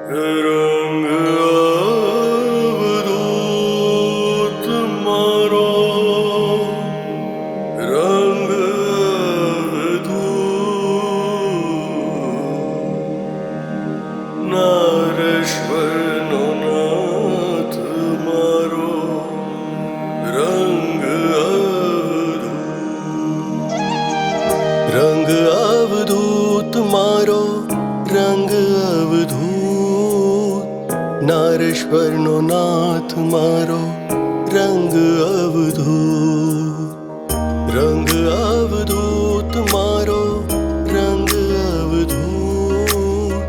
રંગ અવધૂત મારો, રંગ અવધૂત નારેશ્વરનો નાથ મારો, રંગ અવધૂત. રંગ અવધૂત મારો, રંગ અવધૂત નારેશ્વરનો નાથ મારો, રંગ અવધૂત. રંગ અવધૂત મારો, રંગ અવધૂત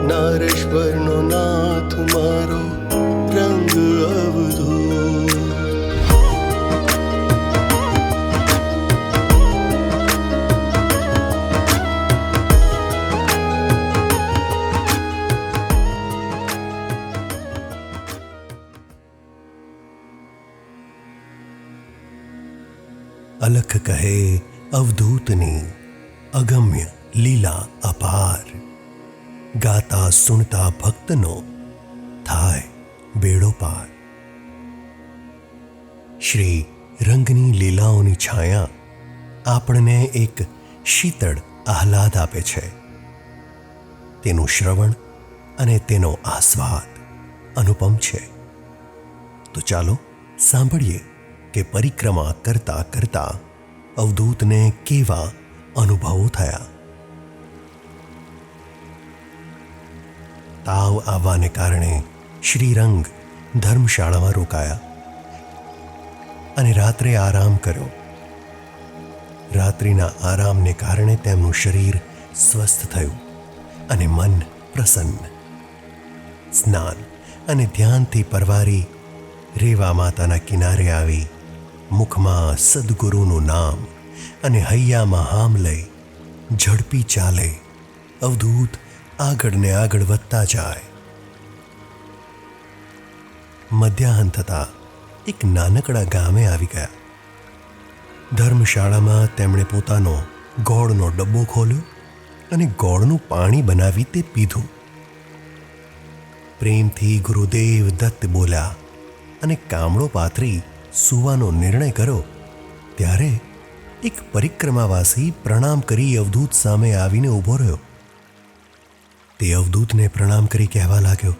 નારેશ્વરનો નાથ મારો, રંગ અવધૂત. અલખ કહે અવધૂતની અગમ્ય લીલા અપાર, ગાતા સુણતા ભક્તનો થાય બેડો પાર. શ્રી રંગની લીલાઓની છાયા આપણને એક શીતળ આહલાદ આપે છે. તેનું શ્રવણ અને તેનો આસ્વાદ અનુપમ છે. તો ચાલો સાંભળીએ કે પરિક્રમા કરતા કરતા અવધૂતને કેવા અનુભવો થયા. તાવ આવવાને કારણે શ્રીરંગ ધર્મશાળામાં રોકાયા અને રાત્રે આરામ કર્યો. રાત્રિના આરામને કારણે તેમનું શરીર સ્વસ્થ થયું અને મન પ્રસન્ન. સ્નાન અને ધ્યાનથી પરવારી રેવા માતાના કિનારે આવી મુખમાં સદગુરુનું નામ અને હૈયામાં હામ લઈ ઝડપી ચાલે અવધૂત આગળ ને આગળ વધતા જાય. મધ્યાહન થતાં એક નાનકડા ગામે આવી ગયા. ધર્મશાળામાં તેમણે પોતાનો ગોળનો ડબ્બો ખોલ્યો અને ગોળનું પાણી બનાવી તે પીધું. પ્રેમથી ગુરુદેવ દત્ત બોલ્યા અને કામળો પાથરી સૂવાનો નિર્ણય કર્યો ત્યારે એક પરિક્રમાવાસી પ્રણામ કરી અવધૂત સામે આવીને ઊભો રહ્યો. તે અવધૂતને પ્રણામ કરી કહેવા લાગ્યો,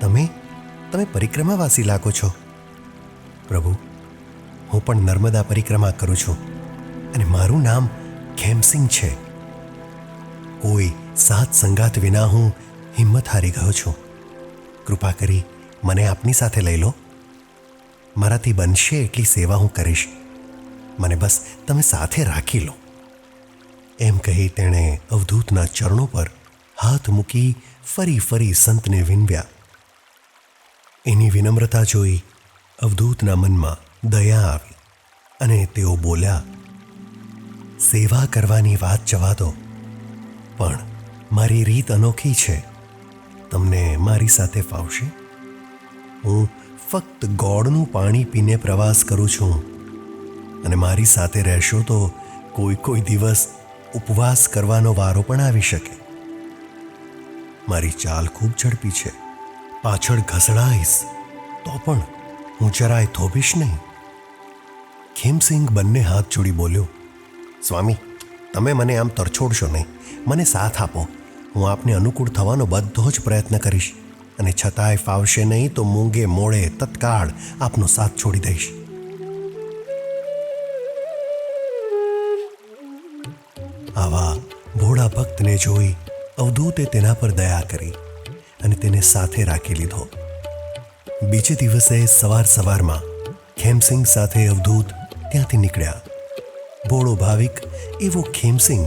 તમે પરિક્રમાવાસી લાગો છો. પ્રભુ, હું પણ નર્મદા પરિક્રમા કરું છું અને મારું નામ ખેમસિંગ છે. કોઈ સાથ સંગાત વિના હું હિંમત હારી ગયો છું. કૃપા કરી મને આપની સાથે લઈ લો. મારાથી બનશે એટલી સેવા હું કરીશ. મને બસ તમે સાથે રાખી લો. એમ કહી તેણે અવધૂતના ચરણો પર હાથ મૂકી ફરી ફરી સંતને વિનવ્યા. એની વિનમ્રતા જોઈ અવધૂતના મનમાં દયા આવી અને તેઓ બોલ્યા, સેવા કરવાની વાત જવા દો, પણ મારી રીત અનોખી છે. તમને મારી સાથે ફાવશે? હું ફક્ત ગોળનું પાણી પીને પ્રવાસ કરું છું અને મારી સાથે રહેશો તો કોઈ દિવસ ઉપવાસ કરવાનો વારો પણ આવી શકે. મારી ચાલ ખૂબ ઝડપી છે. પાછળ ઘસડાઈશ તો પણ હું જરાય થોભીશ નહીં. ખેમસિંગ બંને હાથ જોડી બોલ્યો, સ્વામી, તમે મને આમ તરછોડશો નહીં. મને સાથ આપો. હું આપને અનુકૂળ થવાનો બધો જ પ્રયત્ન કરીશ અને છતાંય ફાવશે નહીં તો મૂંગે મોડે તત્કાળ આપનો સાથ છોડી દઈશ. આવા ભોળા ભક્તને જોઈ અવધૂતે તેના પર દયા કરી અને તેને સાથે રાખી લીધો. બીજે દિવસે સવારમાં ખેમસિંગ સાથે અવધૂત ત્યાંથી નીકળ્યા. ભોળો ભાવિક એવો ખેમસિંગ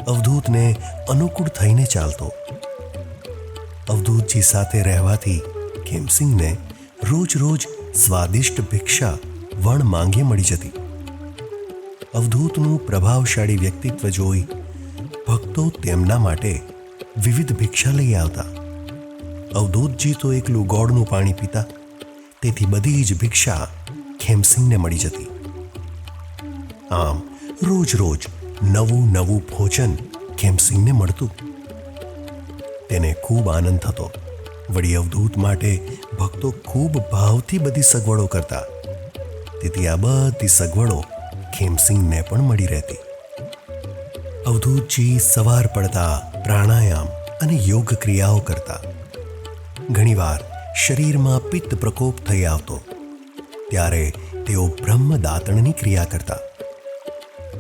અવધૂતને અનુકૂળ થઈને ચાલતો. અવધૂતજી સાથે રહેવાથી ખેમસિંગને રોજ સ્વાદિષ્ટ ભિક્ષા વણ માંગે મળી જતી. અવધૂતનું પ્રભાવશાળી વ્યક્તિત્વ જોઈ ભક્તો તેમના માટે વિવિધ ભિક્ષા લઈ આવતા. અવધૂતજી તો એકલું ગોળનું પાણી પીતા, તેથી બધી જ ભિક્ષા ખેમસિંગને મળી જતી. આમ રોજ નવું ભોજન ખેમસિંગને મળતું. તેને ખૂબ આનંદ થતો. વળી અવધૂત માટે ભક્તો ખૂબ ભાવથી બધી સગવડો કરતા. તેથી આ બધી સગવડો ખેમસિંગને પણ મળી રહેતી. અવધૂતજી સવાર પડતા પ્રાણાયામ અને યોગ ક્રિયાઓ કરતા. ઘણીવાર શરીરમાં પિત્ત પ્રકોપ થઈ આવતો ત્યારે તેઓ બ્રહ્મદાતણની ક્રિયા કરતા.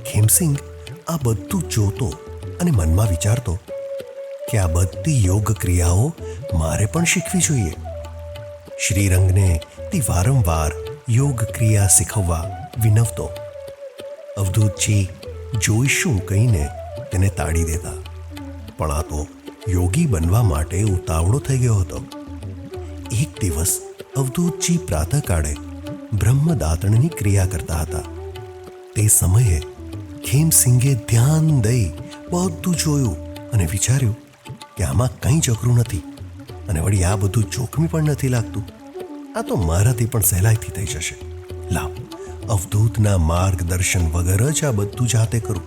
ખેમસિંગ આ બધું જોતો અને મનમાં વિચારતો કે આ બધી યોગ ક્રિયાઓ મારે પણ શીખવી જોઈએ. શ્રીરંગને તે વારંવાર યોગ ક્રિયા શીખવવા વિનવતો. અવધૂતજી જોઈશું કહીને તેને તાળી દેતા, પણ આ તો યોગી બનવા માટે ઉતાવળો થઈ ગયો હતો. એક દિવસ અવધૂતજી પ્રાતઃકાળે બ્રહ્મદાતણની ક્રિયા કરતા હતા. તે સમયે ખેમસિંગે ધ્યાન દઈ બધું જોયું અને વિચાર્યું કે આમાં કંઈ જ અઘરું નથી અને વળી આ બધું જોખમી પણ નથી લાગતું. આ તો મારાથી પણ સહેલાઈથી થઈ જશે. લાવ, અવધૂતના માર્ગદર્શન વગર જ આ બધું જાતે કરું.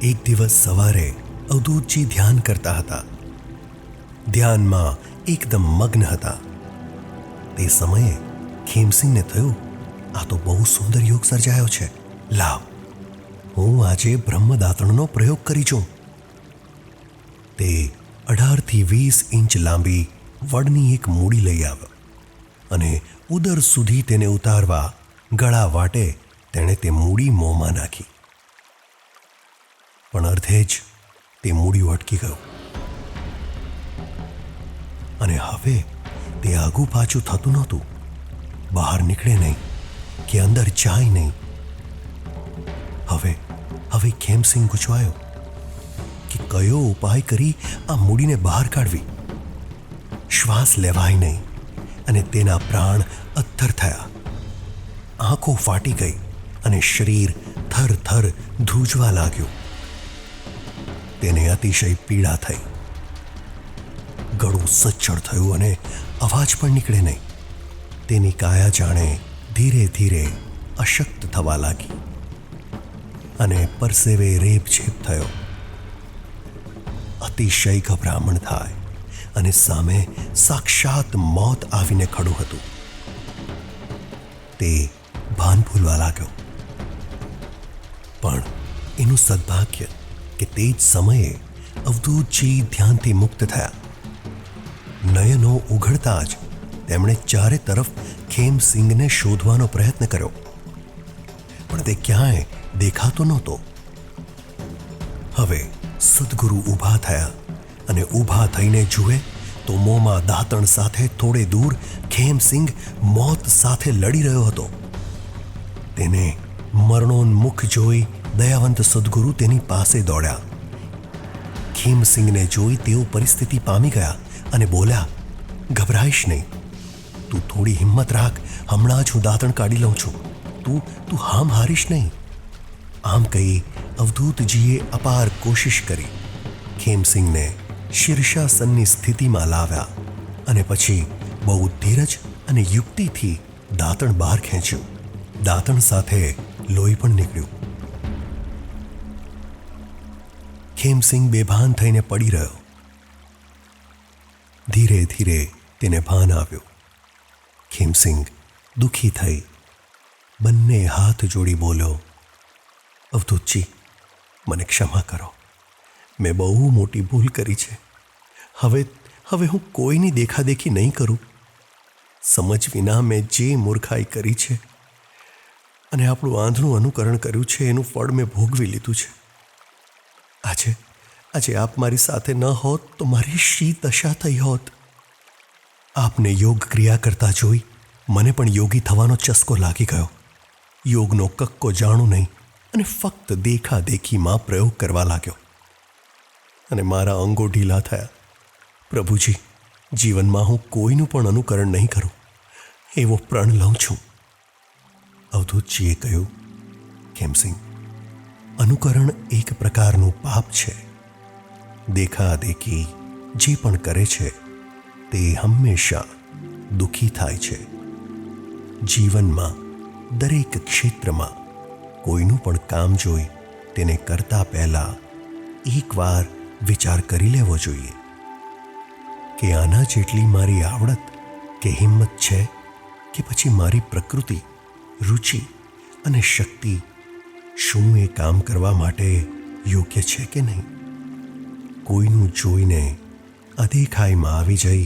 એક દિવસ સવારે અવધૂતજી ધ્યાન કરતા હતા. ધ્યાનમાં એકદમ મગ્ન હતા. તે સમયે ખેમસિંગને થયું, આ તો બહુ સુંદર યોગ સર્જાયો છે. લાવ, હું આજે બ્રહ્મદાતણનો પ્રયોગ કરી જોઉં. તે 18 થી 20 ઇંચ લાંબી વડની એક મૂડી લઈ આવ્યો અને ઉદર સુધી તેને ઉતારવા ગળા વાટે તેણે તે મૂડી મોંમાં નાખી. પણ અર્ધે જ તે મૂડી અટકી ગયું અને હવે તે આગું પાછું થતું નહોતું. બહાર નીકળે નહીં કે અંદર જાય નહીં. હવે ખેમસિંગ ગૂંચવાયો કે કયો ઉપાય કરી આ મૂડીને બહાર કાઢવી. શ્વાસ લેવાય નહીં અને તેના પ્રાણ અદ્ધર થયા. આંખો ફાટી ગઈ અને શરીર થર થર ધ્રુજવા લાગ્યું. તેને અતિશય પીડા થઈ. ગળું સજ્જડ થયું અને અવાજ પણ નીકળે નહીં. તેની કાયા જાણે ધીરે ધીરે અશક્ત થવા લાગી અને પરસેવે રેપઝેપ થયો. અતિશય ગભરામણ થાય અને સામે સાક્ષાત મોત આવીને ખડું હતું. તે ભાન ભૂલવા લાગ્યો. પણ એનું સદભાગ્ય કે તે જ સમયે અવધૂતજી ધ્યાનથી મુક્ત થયા. નયનો ઉઘડતા જ તેમણે ચારે તરફ ખેમસિંગને શોધવાનો પ્રયત્ન કર્યો, પણ તે ક્યાંય દેખાતો નહોતો. હવે સદગુરુ ઊભા થયા અને ઊભા થઈને જુએ તો મોંમાં દાંતણ સાથે થોડે દૂર ખેમસિંગ મોત સાથે લડી રહ્યો હતો. તેને મરણોન્મુખ જોઈ દયાવંત સદગુરુ તેની પાસે દોડ્યા. ખેમસિંગને જોઈ તેઓ પરિસ્થિતિ પામી ગયા અને બોલ્યા, ગભરાઈશ નહીં, તું થોડી હિંમત રાખ, હમણાં જ હું દાંતણ કાઢી લઉં છું, તું હામ હારીશ નહીં. આમ કહી અવધૂતજીએ અપાર કોશિશ કરી ખેમસિંગને શીર્ષાસનની સ્થિતિમાં લાવ્યા અને પછી બહુ ધીરજ અને યુક્તિથી દાંતણ બહાર ખેંચ્યું. દાંતણ સાથે લોહી પણ નીકળ્યું. ખેમસિંગ બેભાન થઈને પડી રહ્યો. ધીરે ધીરે તેને ભાન આવ્યું. ખેમસિંગ દુઃખી થઈ બંને હાથ જોડી બોલ્યો, અવધૂતજી, મને ક્ષમા કરો. મેં બહુ મોટી ભૂલ કરી છે. હવે હું કોઈની દેખાદેખી નહીં કરું. સમજ વિના મેં જે મૂર્ખાઈ કરી છે અને આપણું આંધળું અનુકરણ કર્યું છે એનું ફળ મેં ભોગવી લીધું છે. આજે આપ મારી સાથે ન હોત તો મારી શી દશા થઈ હોત. આપને યોગ ક્રિયા કરતા જોઈ મને પણ યોગી થવાનો ચસ્કો લાગી ગયો. યોગનો કક્કો જાણું નહીં અને ફક્ત દેખાદેખીમાં પ્રયોગ કરવા લાગ્યો અને મારા અંગો ઢીલા થયા. પ્રભુજી, જીવનમાં હું કોઈનું પણ અનુકરણ નહીં કરું એવો પ્રણ લઉં છું. અવધૂતજીએ કહ્યું, ખેમસિંગ, અનુકરણ એક પ્રકારનું પાપ છે. દેખાદેખી જે પણ કરે છે તે હંમેશા દુઃખી થાય છે. જીવનમાં દરેક ક્ષેત્રમાં કોઈનું પણ કામ જોઈ તેને કરતા પહેલા એકવાર વિચાર કરી લેવો જોઈએ કે આના જેટલી મારી આવડત કે હિંમત છે કે પછી મારી પ્રકૃતિ, રુચિ અને શક્તિ શું એ કામ કરવા માટે યોગ્ય છે કે નહીં. કોઈનું જોઈને અદેખાઈમાં આવી જઈ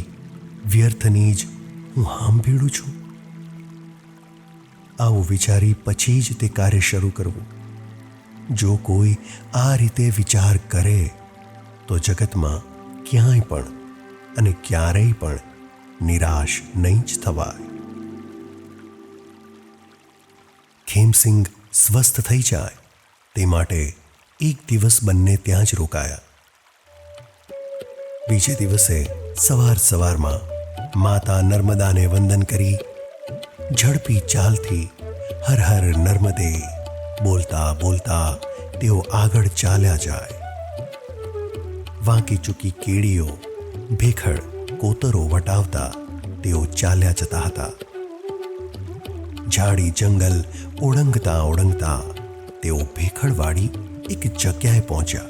વ્યર્થની જ હું હામ ભીડું છું. આવું વિચારી પછી જ તે કાર્ય શરૂ કરવું. જો કોઈ આ રીતે વિચાર કરે તો જગતમાં ક્યાંય પણ અને ક્યારેય પણ નિરાશ નહીં જ થવાય. ખેમસિંગ સ્વસ્થ થઈ જાય તે માટે એક દિવસ બંને ત્યાં જ રોકાયા. બીજે દિવસે સવારમાં માતા નર્મદાને વંદન કરી ઝડપી ચાલથી હર હર નર્મદે બોલતા બોલતા તેઓ આગળ ચાલ્યા જાય. વાંકી ચૂકી કેડીઓ, ભેખડ, કોતરો વટાવતા તેઓ ચાલ્યા જતા હતા. ઝાડી જંગલ ઓળંગતા તેઓ ભેખડવાળી એક જગ્યાએ પહોંચ્યા.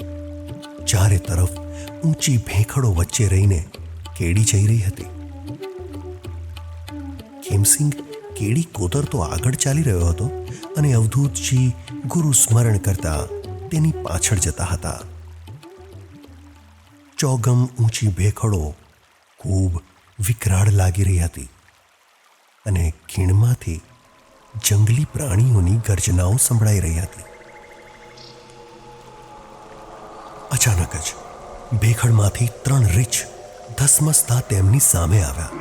ચારે તરફ ઊંચી ભેખડો વચ્ચે રહીને કેડી જઈ રહી હતી. ખેમસિંગ કેડી કોતરતો આગળ ચાલી રહ્યો હતો અને અવધૂતજી ગુરુ સ્મરણ કરતા તેની પાછળ જતા હતા. ચોગમ ઊંચી ભેખડો ખૂબ વિકરાળ લાગી રહી હતી અને ખીણમાંથી જંગલી પ્રાણીઓની ગર્જનાઓ સંભળાઈ રહી હતી. અચાનક જ ભેખડમાંથી 3 રીંછ ધસમસતા તેમની સામે આવ્યા.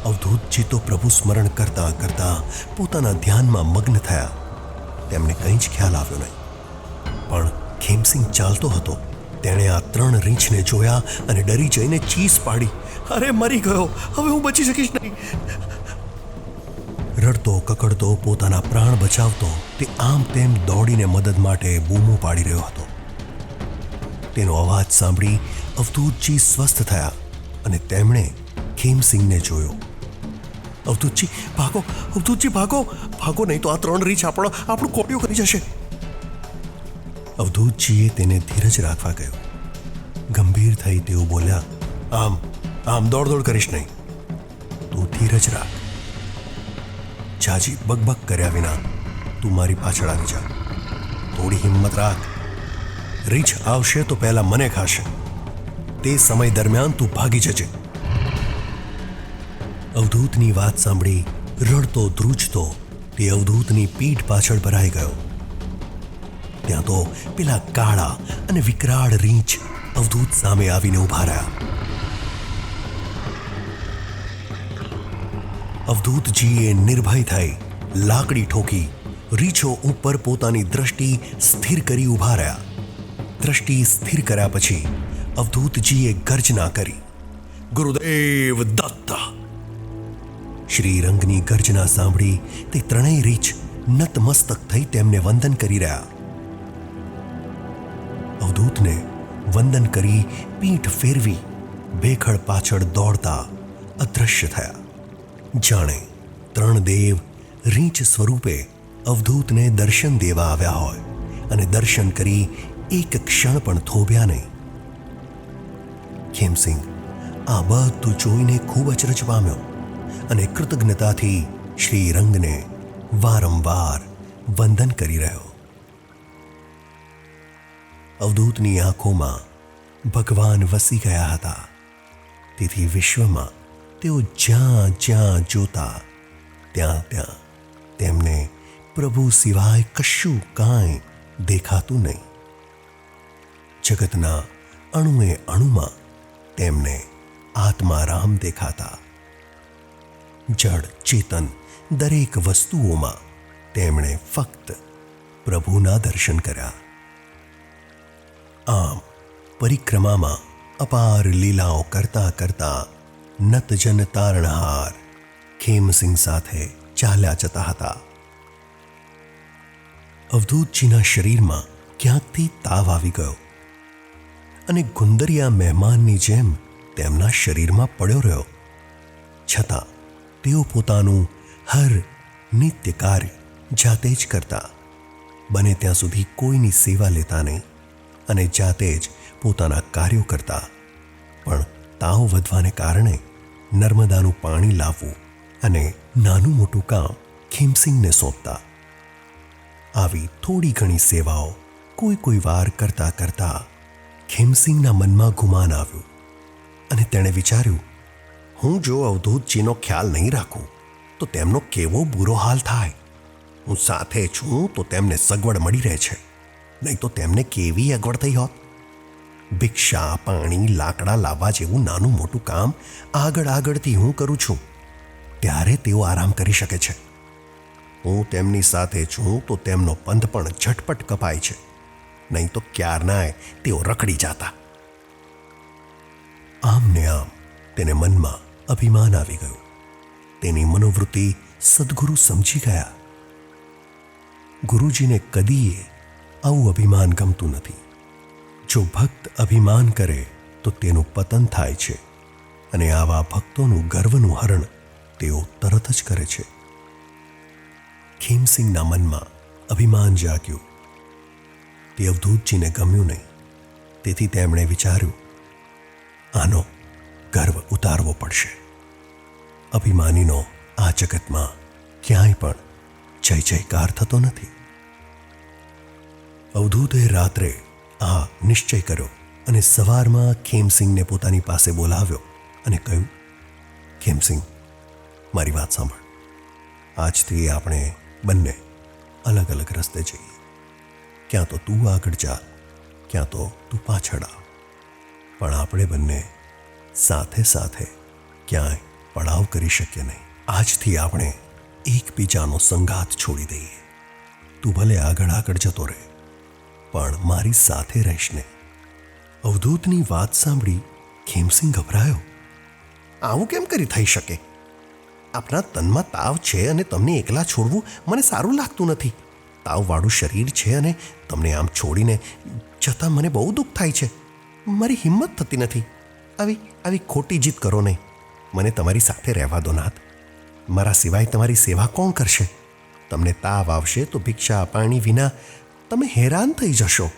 અવધૂતજી તો પ્રભુ સ્મરણ કરતા પોતાના ધ્યાનમાં મગ્ન થયા. તેમને કંઈ જ ખ્યાલ આવ્યો નહીં. પણ ખેમસિંગ ચાલતો હતો. તેણે આ 3 રીંછને જોયા અને ડરી જઈને ચીસ પાડી, અરે મરી ગયો, હવે હું બચી શકીશ નહીં. રડતો કકડતો પોતાના પ્રાણ બચાવતો તે આમ તેમ દોડીને મદદ માટે બૂમો પાડી રહ્યો હતો. તેનો અવાજ સાંભળી અવધૂતજી સ્વસ્થ થયા અને તેમણે ખેમસિંગને જોયો. અવધૂતજી ભાગો, અવધૂતજી ભાગો, નહીં તો આ 3 રીંછ આપણું કોડિયું કરી જશે. અવધૂતજીએ તેને ધીરજ રાખવા કહ્યું. ગંભીર થઈ તેઓ બોલ્યા, આમ દોડ કરીશ નહીં. તું ધીરજ રાખ. જાજી બકબક કર્યા વિના તું મારી પાછળ આવી જા. થોડી હિંમત રાખ. રીંછ આવશે તો પહેલા મને ખાશે. તે સમય દરમિયાન તું ભાગી જજે. અવધૂતની વાત સાંભળી રડતો ધ્રુજતો તે અવધૂતની પીઠ પાછળ ભરાઈ ગયો. ત્યાં તો પેલા કાળા અને વિકરાળ રીંછ અવધૂત સામે આવીને ઊભા રહ્યા. અવધૂતજીએ નિર્ભય થઈ લાકડી ઠોકી રીંછો ઉપર પોતાની દ્રષ્ટિ સ્થિર કરી ઊભા રહ્યા. દ્રષ્ટિ સ્થિર કર્યા પછી અવધૂતજીએ ગર્જના કરી, ગુરુદેવ દત્ત. શ્રીરંગની ગર્જના સાંભળી તે 3 રીંછ નતમસ્તક થઈ તેમને વંદન કરી રહ્યા. અવધૂતને વંદન કરી પીઠ ફેરવી ભેખડ પાછળ દોડતા અદૃશ્ય થયા. જાણે 3 દેવ રીંછ સ્વરૂપે અવધૂતને દર્શન દેવા આવ્યા હોય અને દર્શન કરી એક ક્ષણ પણ થોભ્યા નહીં. ખેમસિંગ આ બધું જોઈને ખૂબ અચરજ પામ્યો અને કૃતજ્ઞતાથી શ્રીરંગને વારંવાર વંદન કરી રહ્યો. અવધૂતની આંખોમાં ભગવાન વસી ગયા હતા. તેથી વિશ્વમાં તેઓ જ્યાં જોતા ત્યાં તેમને પ્રભુ સિવાય કશું કાંઈ દેખાતું નહીં. જગતના અણુએ અણુમાં તેમને આત્મારામ દેખાતા. જડ ચેતન દરેક વસ્તુઓમાં તેમણે ફક્ત પ્રભુના દર્શન કર્યા. આમ પરિક્રમામાં અપાર લીલાઓ કરતા નતજન તારણહાર ખેમસિંગ સાથે ચાલ્યા જતા હતા. અવધૂતજીના શરીરમાં ક્યાંકથી તાવ આવી ગયો અને ગુંદરિયા મહેમાનની જેમ તેમના શરીરમાં પડ્યો રહ્યો. છતાં તેઓ પોતાનું હર નિત્ય કાર્ય જાતે જ કરતા, બને ત્યાં સુધી કોઈની સેવા લેતા નહીં અને જાતે જ પોતાના કાર્યો કરતા. પણ તાવ વધવાને કારણે નર્મદાનું પાણી લાવવું અને નાનું મોટું કામ ખીમસિંહને સોંપતા. આવી થોડી ઘણી સેવાઓ કોઈ વાર કરતા કરતા ખીમસિંહના મનમાં ગુમાન આવ્યું અને તેણે વિચાર્યું, હું જો અવધૂતજીનો ખ્યાલ નહીં રાખું તો તેમનો કેવો બુરો હાલ થાય. હું સાથે છું તો તેમને સગવડ મળી રહે છે, નહીં તો તેમને કેવી અગવડ થઈ હોત. ભિક્ષા, પાણી, લાકડા લાવવા જેવું નાનું મોટું કામ આગળથી હું કરું છું, ત્યારે તેઓ આરામ કરી શકે છે. હું તેમની સાથે છું તો તેમનો પંથ પણ ઝટપટ કપાય છે, નહીં તો ક્યારનાય તેઓ રખડી જાતા. આમ ને આમ તેને મનમાં અભિમાન આવી ગયું. તેની મનોવૃત્તિ સદગુરુ સમજી ગયા. ગુરુજીને કદીએ આવું અભિમાન ગમતું નથી. જો ભક્ત અભિમાન કરે તો તેનું પતન થાય છે અને આવા ભક્તોનું ગર્વનું હરણ તેઓ તરત જ કરે છે. ખીમસિંહના મનમાં અભિમાન જાગ્યું. તે અવધૂતજીને ગમ્યું નહીં. તેથી તેમણે વિચાર્યું, આનો ગર્વ ઉતારવો પડશે. અભિમાનીનો આ જગતમાં ક્યાંય પણ જય જયકાર થતો નથી. અવધૂતે રાત્રે આ નિશ્ચય કર્યો અને સવારમાં ખીમસિંહને પોતાની પાસે બોલાવ્યો અને કહ્યું, ખીમસિંહ, મારી વાત સાંભળ. આજથી આપણે બંને અલગ અલગ રસ્તે જઈએ. ક્યાં તો તું આગળ જા, ક્યાં તો તું પાછળ આવ. પણ આપણે બંને સાથે સાથે ક્યાંય પડાવ કરી શકીએ નહીં. આજથી આપણે એકબીજાનો સંગાત છોડી દઈએ. તું ભલે આગળ જતો રહે, પણ મારી સાથે રહીશ નહીં. અવધૂતની વાત સાંભળી ખીમસિંહ ગભરાયો. આવું કેમ કરી થઈ શકે? આપના તનમાં તાવ છે અને તમને એકલા છોડવું મને સારું લાગતું નથી. તાવવાળું શરીર છે અને તમને આમ છોડીને જતાં મને બહુ દુઃખ થાય છે. મારી હિંમત થતી નથી. આવી ખોટી જીદ કરો નહીં. મને તમારી સાથે રહેવા દો નાથ. મારા સિવાય તમારી સેવા કોણ કરશે? તમને તાવ આવશે તો ભિક્ષા પાણી વિના તમે હેરાન થઈ જશો.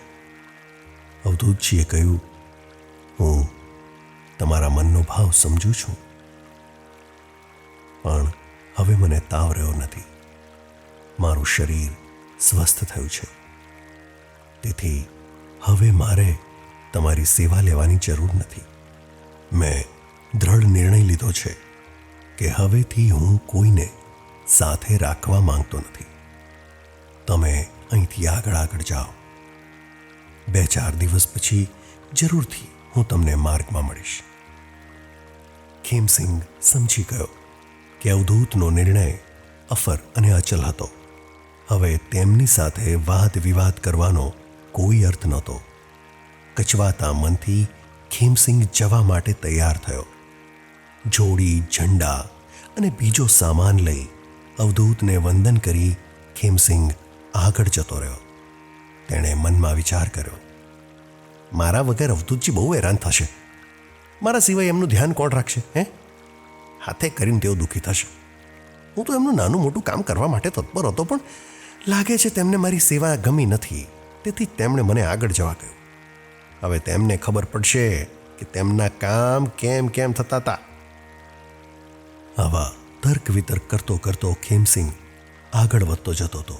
અવધૂતજીએ કહ્યું, હું તમારા મનનો ભાવ સમજું છું, પણ હવે મને તાવ રહ્યો નથી. મારું શરીર સ્વસ્થ થયું છે. તેથી હવે મારે તમારી સેવા લેવાની જરૂર નથી. મેં દ્રઢ નિર્ણય લીધો છે કે હવેથી હું કોઈને સાથે રાખવા માંગતો નથી. તમે અહીંથી આગળ જાઓ. 2-4 દિવસ પછી જરૂરથી હું તમને માર્ગમાં મળીશ. ખીમસિંહ સમજી ગયો કે અવધૂતનો નિર્ણય અફર અને અચલ હતો. હવે તેમની સાથે વાદ વિવાદ કરવાનો કોઈ અર્થ નહોતો. કચવાતા મનથી ખીમસિંહ જવા માટે તૈયાર થયો. જોડી, ઝંડા અને બીજો સામાન લઈ અવધૂતને વંદન કરી ખીમસિંહ આગળ જતો રહ્યો. તેણે મનમાં વિચાર કર્યો, મારા વગર અવધૂતજી બહુ હેરાન થશે. મારા સિવાય એમનું ધ્યાન કોણ રાખશે? હાથે કરીને તેઓ દુઃખી થશે. હું તો એમનું નાનું મોટું કામ કરવા માટે તત્પર હતો, પણ લાગે છે તેમને મારી સેવા ગમી નથી. તેથી તેમણે મને આગળ જવા કહ્યું. હવે તેમને ખબર પડશે કે તેમના કામ કેમ થતા હતા. આવા તર્ક વિતર્ક કરતો ખીમસિંહ આગળ વધતો જતો હતો.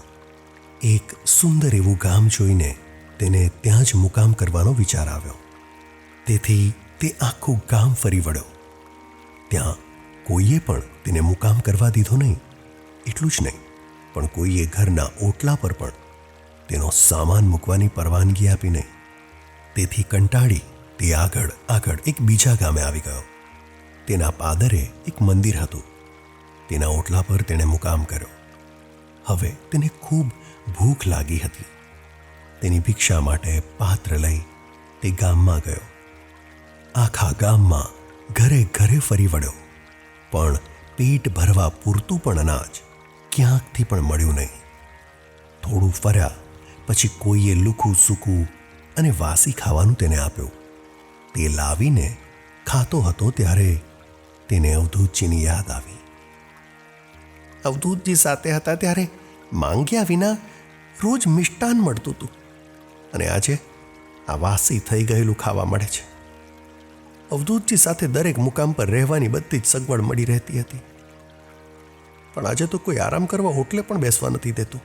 એક સુંદર એવું ગામ જોઈને તેને ત્યાં જ મુકામ કરવાનો વિચાર આવ્યો. તેથી તે આખું ગામ ફરી વળ્યો. ત્યાં કોઈએ પણ તેને મુકામ કરવા દીધો નહીં. એટલું જ નહીં, પણ કોઈએ ઘરના ઓટલા પર પણ તેનો સામાન મૂકવાની પરવાનગી આપી નહીં. તેથી કંટાળી તે આગળ એક બીજા ગામે આવી ગયો. તેના પાદરે એક મંદિર હતું. તેના ઓટલા પર તેણે મુકામ કર્યો. હવે તેને ખૂબ ભૂખ લાગી હતી. તેની ભિક્ષા માટે પાત્ર લઈ તે ગામમાં ગયો. આખા ગામમાં ઘરે ફરી વળ્યો, પણ પેટ ભરવા પૂરતું પણ અનાજ ક્યાંકથી પણ મળ્યું નહીં. થોડું ફર્યા પછી કોઈએ લુખું સૂકું અને વાસી ખાવાનું તેને આપ્યું. તે લાવીને ખાતો હતો ત્યારે તેને અવધૂતજીની યાદ આવી. અવધૂતજી સાથે હતા ત્યારે માંગ્યા વિના રોજ મિષ્ટાન મળતું હતું, અને આજે આ વાસી થઈ ગયેલું ખાવા મળે છે. અવધૂતજી સાથે દરેક મુકામ પર રહેવાની બધી જ સગવડ મળી રહેતી હતી, પણ આજે તો કોઈ આરામ કરવા હોટલે પણ બેસવા નથી દેતું.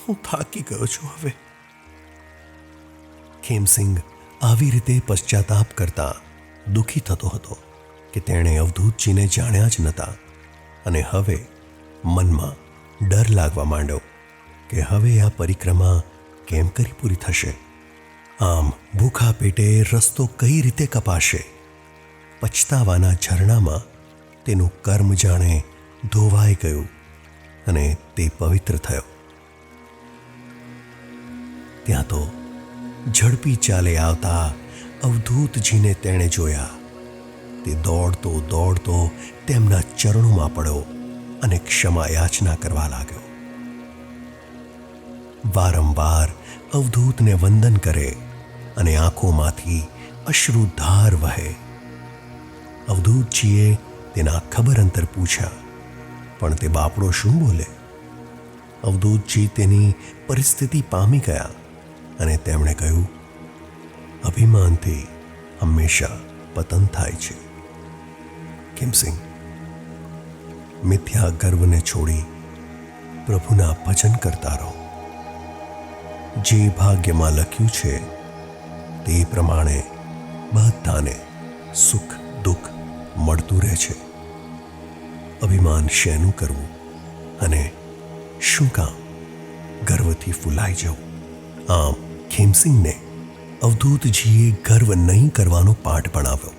હું થાકી ગયો છું હવે. ખેમસિંગ આવી રીતે પશ્ચાતાપ કરતા દુઃખી થતો હતો કે તેણે અવધૂતજીને જાણ્યા જ નહોતા, અને હવે મનમાં ડર લાગવા માંડ્યો કે હવે આ પરિક્રમા કેમ કરી પૂરી થશે. આમ ભૂખા પેટે રસ્તો કઈ રીતે કપાશે? પછતાવાના ઝરણામાં તેનું કર્મ જાણે ધોવાઈ ગયું અને તે પવિત્ર થયો. ત્યાં તો ઝડપી ચાલે આવતા અવધૂતજીને તેણે જોયા. તે દોડતો દોડતો તેમના ચરણોમાં પડ્યો અને ક્ષમા યાચના કરવા લાગ્યો. વારંવાર અવધૂતને વંદન કરે અને આંખોમાંથી અશ્રુધાર વહે. અવધૂતજીએ તેના ખબર અંતર પૂછ્યા, પણ તે બાપડો શું બોલે? અવધૂતજી તેની પરિસ્થિતિ પામી ગયા અને તેમણે કહ્યું, અભિમાનથી હંમેશા પતન થાય છે. ખેમસિંગ, મિથ્યા ગર્વને છોડી પ્રભુના ભજન કરતા રહો. જે ભાગ્યમાં લખ્યું છે તે પ્રમાણે બધાને સુખ દુઃખ મળતું રહે છે. અભિમાન શેનું કરવું અને શું કામ ગર્વથી ફૂલાઈ જવું? આમ ખેમસિંગને અવધૂતજીએ ગર્વ નહીં કરવાનો પાઠ ભણાવ્યો.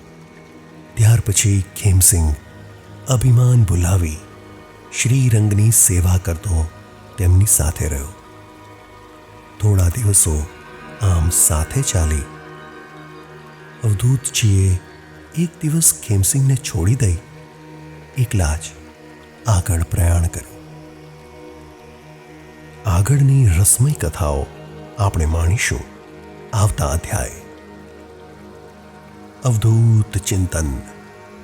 ત્યાર પછી ખેમસિંગ અભિમાન ભૂલાવી શ્રીરંગની સેવા કરતો તેમની સાથે રહ્યો. થોડા દિવસો આમ સાથે ચાલી. અવધૂતજીએ એક દિવસ ખેમસિંગને છોડી દઈ એકલા જ આગળ પ્રયાણ કર્યું. આગળની રસમય કથાઓ આપણે માણીશું આવતા અધ્યાય. અવધૂત ચિંતન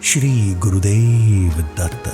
શ્રી ગુરુદેવ દત્ત.